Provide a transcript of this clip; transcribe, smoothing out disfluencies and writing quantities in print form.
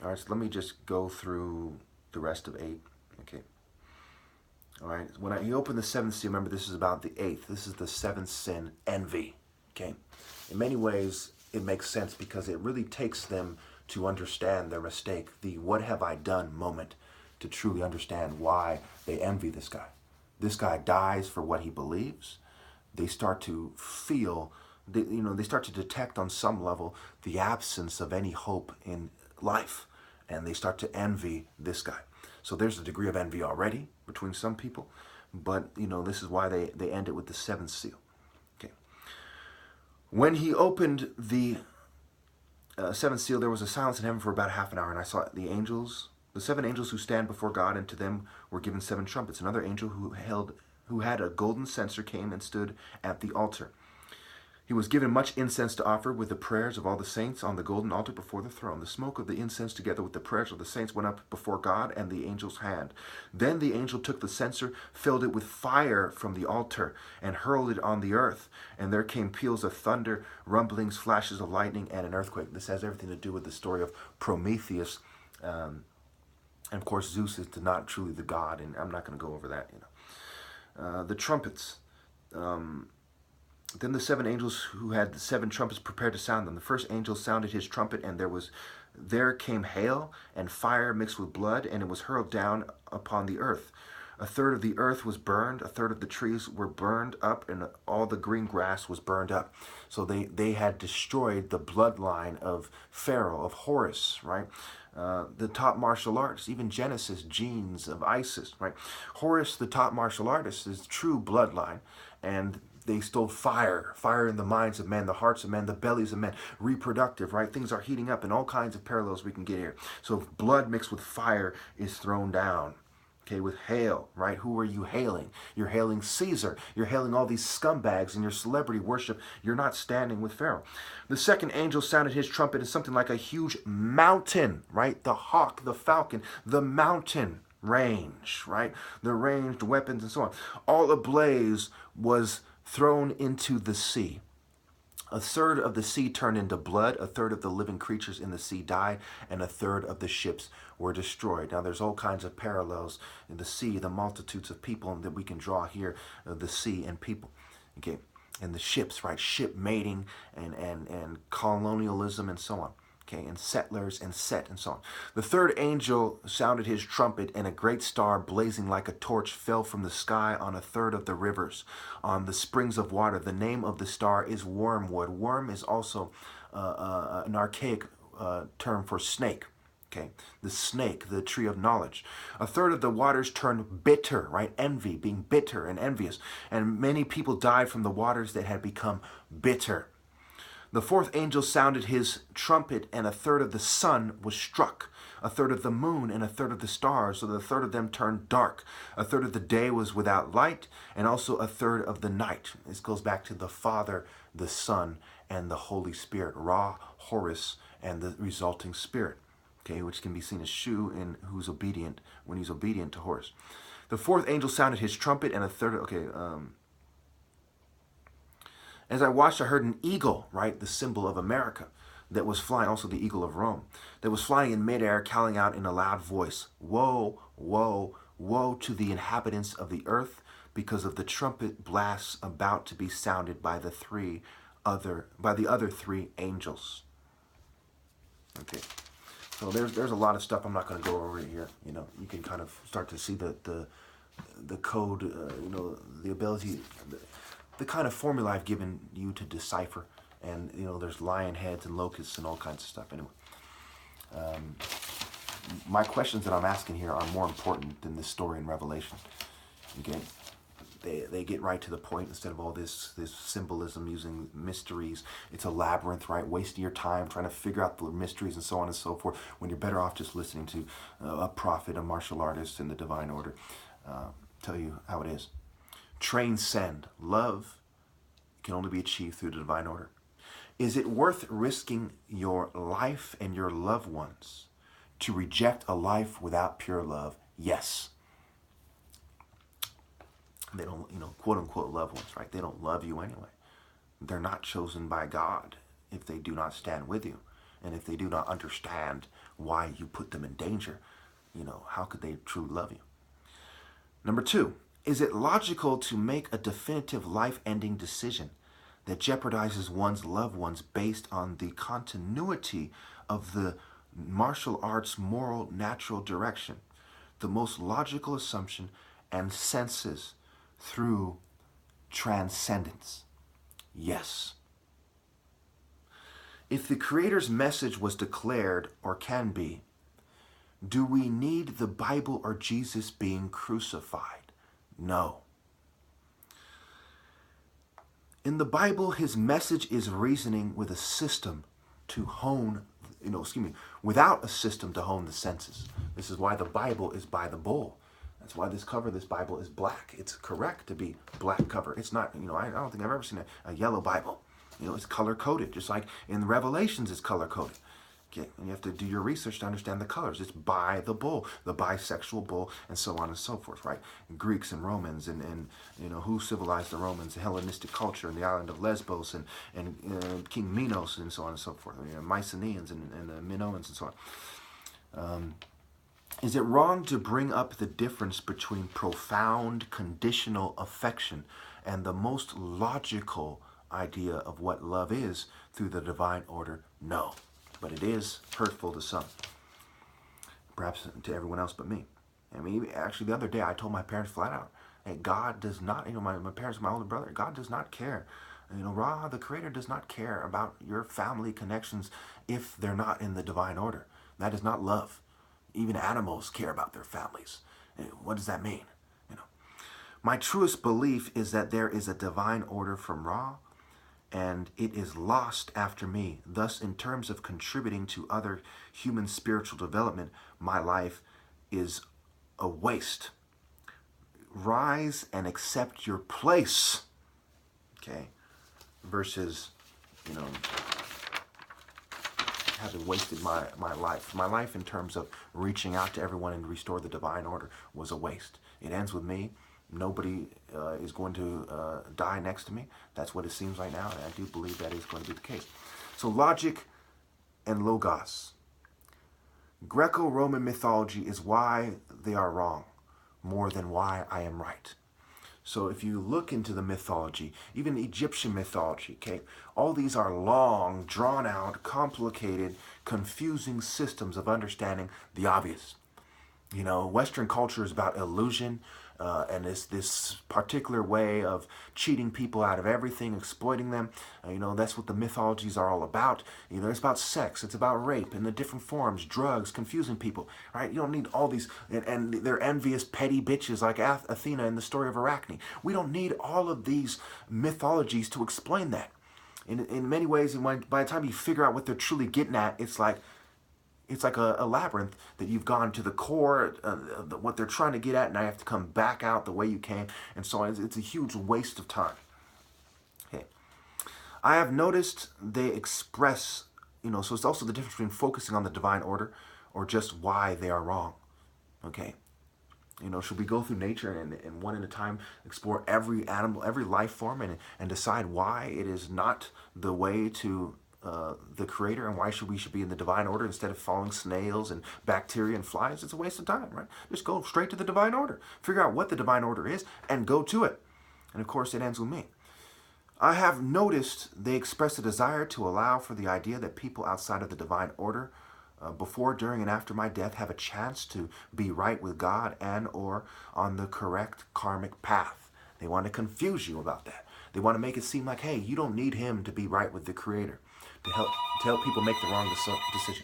All right, so let me just go through the rest of 8. Okay. All right. When he opened the seventh seal, remember this is about the 8th. This is the 7th sin, envy. Okay. In many ways, it makes sense because it really takes them to understand their mistake, the "what have I done" moment, to truly understand why they envy this guy. This guy dies for what he believes. They start to feel, they start to detect on some level the absence of any hope in life, and they start to envy this guy. So there's a degree of envy already between some people, but this is why they end it with the 7th seal. Okay. When he opened the 7th seal, there was a silence in heaven for about half an hour, and I saw the angels, the 7 angels who stand before God, and to them were given 7 trumpets. Another angel who had a golden censer came and stood at the altar. He was given much incense to offer with the prayers of all the saints on the golden altar before the throne. The smoke of the incense together with the prayers of the saints went up before God and the angel's hand. Then the angel took the censer, filled it with fire from the altar, and hurled it on the earth. And there came peals of thunder, rumblings, flashes of lightning, and an earthquake. This has everything to do with the story of Prometheus. And of course, Zeus is not truly the god, and I'm not going to go over that. The trumpets. Then the 7 angels who had the 7 trumpets prepared to sound them. The first angel sounded his trumpet, and there came hail and fire mixed with blood, and it was hurled down upon the earth. A third of the earth was burned, a third of the trees were burned up, and all the green grass was burned up. So they had destroyed the bloodline of Pharaoh, of Horus, right? The top martial artist, even Genesis, genes of Isis, right? Horus, the top martial artist, is true bloodline, and they stole fire in the minds of men, the hearts of men, the bellies of men, reproductive, right? Things are heating up, and all kinds of parallels we can get here. So if blood mixed with fire is thrown down, okay, with hail, right? Who are you hailing? You're hailing Caesar. You're hailing all these scumbags in your celebrity worship. You're not standing with Pharaoh. The second angel sounded his trumpet, and something like a huge mountain, right? The hawk, the falcon, the mountain range, right? The ranged weapons and so on. All ablaze was thrown into the sea. A third of the sea turned into blood, a third of the living creatures in the sea died, and a third of the ships were destroyed. Now there's all kinds of parallels in the sea, the multitudes of people that we can draw here, the sea and people. Okay, and the ships, right? Ship mating and colonialism and so on. Okay, and settlers and Set and so on. The third angel sounded his trumpet, and a great star blazing like a torch fell from the sky on a third of the rivers, on the springs of water. The name of the star is wormwood. Worm is also an archaic term for snake. Okay, the snake, the tree of knowledge. A third of the waters turned bitter, right? Envy, being bitter and envious. And many people died from the waters that had become bitter. The fourth angel sounded his trumpet, and a third of the sun was struck, a third of the moon, and a third of the stars, so that a third of them turned dark. A third of the day was without light, and also a third of the night. This goes back to the Father, the Son, and the Holy Spirit, Ra, Horus, and the resulting Spirit, okay, which can be seen as Shu, in who's obedient, when he's obedient to Horus. The fourth angel sounded his trumpet, and a third, as I watched, I heard an eagle, right, the symbol of America, that was flying, also the eagle of Rome, that was flying in midair, calling out in a loud voice, "Woe, woe, woe to the inhabitants of the earth, because of the trumpet blasts about to be sounded by the other 3 angels." Okay, so there's a lot of stuff I'm not going to go over here. You can kind of start to see the code, the ability. The kind of formula I've given you to decipher, and there's lion heads and locusts and all kinds of stuff. Anyway, my questions that I'm asking here are more important than this story in Revelation. Okay, they get right to the point instead of all this symbolism using mysteries. It's a labyrinth, right? Wasting your time trying to figure out the mysteries and so on and so forth, when you're better off just listening to a prophet, a martial artist, in the divine order tell you how it is. Transcend. Love can only be achieved through the divine order. Is it worth risking your life and your loved ones to reject a life without pure love? Yes. They don't, quote unquote loved ones, right? They don't love you anyway. They're not chosen by God if they do not stand with you. And if they do not understand why you put them in danger, how could they truly love you? Number 2, is it logical to make a definitive life-ending decision that jeopardizes one's loved ones based on the continuity of the martial arts' moral natural direction, the most logical assumption, and senses through transcendence? Yes. If the Creator's message was declared, or can be, do we need the Bible or Jesus being crucified? No. In the Bible, his message is reasoning with a system to hone, without a system to hone the senses. This is why the Bible is by the bull. That's why this cover, this Bible, is black. It's correct to be black cover. It's not, I don't think I've ever seen a yellow Bible. It's color-coded, just like in Revelations it's color-coded. Okay, and you have to do your research to understand the colors. It's by the bull, the bisexual bull, and so on and so forth, right? Greeks and Romans, and who civilized the Romans, the Hellenistic culture, and the island of Lesbos, and King Minos, and so on and so forth, Mycenaeans and Minoans, and so on. Is it wrong to bring up the difference between profound conditional affection and the most logical idea of what love is through the divine order? No. But it is hurtful to some. Perhaps to everyone else but me. Actually, the other day I told my parents flat out, hey, God does not, my parents, my older brother, God does not care. Ra, the Creator, does not care about your family connections if they're not in the divine order. That is not love. Even animals care about their families. What does that mean? My truest belief is that there is a divine order from Ra, and it is lost after me. Thus, in terms of contributing to other human spiritual development, my life is a waste. Rise and accept your place. Okay? Versus, having wasted my life. My life in terms of reaching out to everyone and restore the divine order was a waste. It ends with me. Nobody is going to die next to me. That's what it seems right now, and I do believe that is going to be the case. So logic and logos. Greco-Roman mythology is why they are wrong, more than why I am right. So if you look into the mythology, even Egyptian mythology, okay, all these are long, drawn-out, complicated, confusing systems of understanding the obvious. Western culture is about illusion, and this particular way of cheating people out of everything, exploiting them. That's what the mythologies are all about. It's about sex, it's about rape in the different forms, drugs, confusing people, right? You don't need all these, and they're envious, petty bitches like Athena in the story of Arachne. We don't need all of these mythologies to explain that. In many ways, by the time you figure out what they're truly getting at, it's like a labyrinth that you've gone to the core, what they're trying to get at, and I have to come back out the way you came, and so on. It's a huge waste of time. Okay. I have noticed they express, so it's also the difference between focusing on the divine order or just why they are wrong. Okay. Should we go through nature and one at a time explore every animal, every life form, and decide why it is not the way to the Creator, and why we should be in the divine order instead of following snails and bacteria and flies? It's a waste of time, right? Just go straight to the divine order. Figure out what the divine order is and go to it. And of course, it ends with me. I have noticed they express a desire to allow for the idea that people outside of the divine order, before, during, and after my death, have a chance to be right with God and or on the correct karmic path. They want to confuse you about that. They want to make it seem like, hey, you don't need him to be right with the Creator to help people make the wrong decision.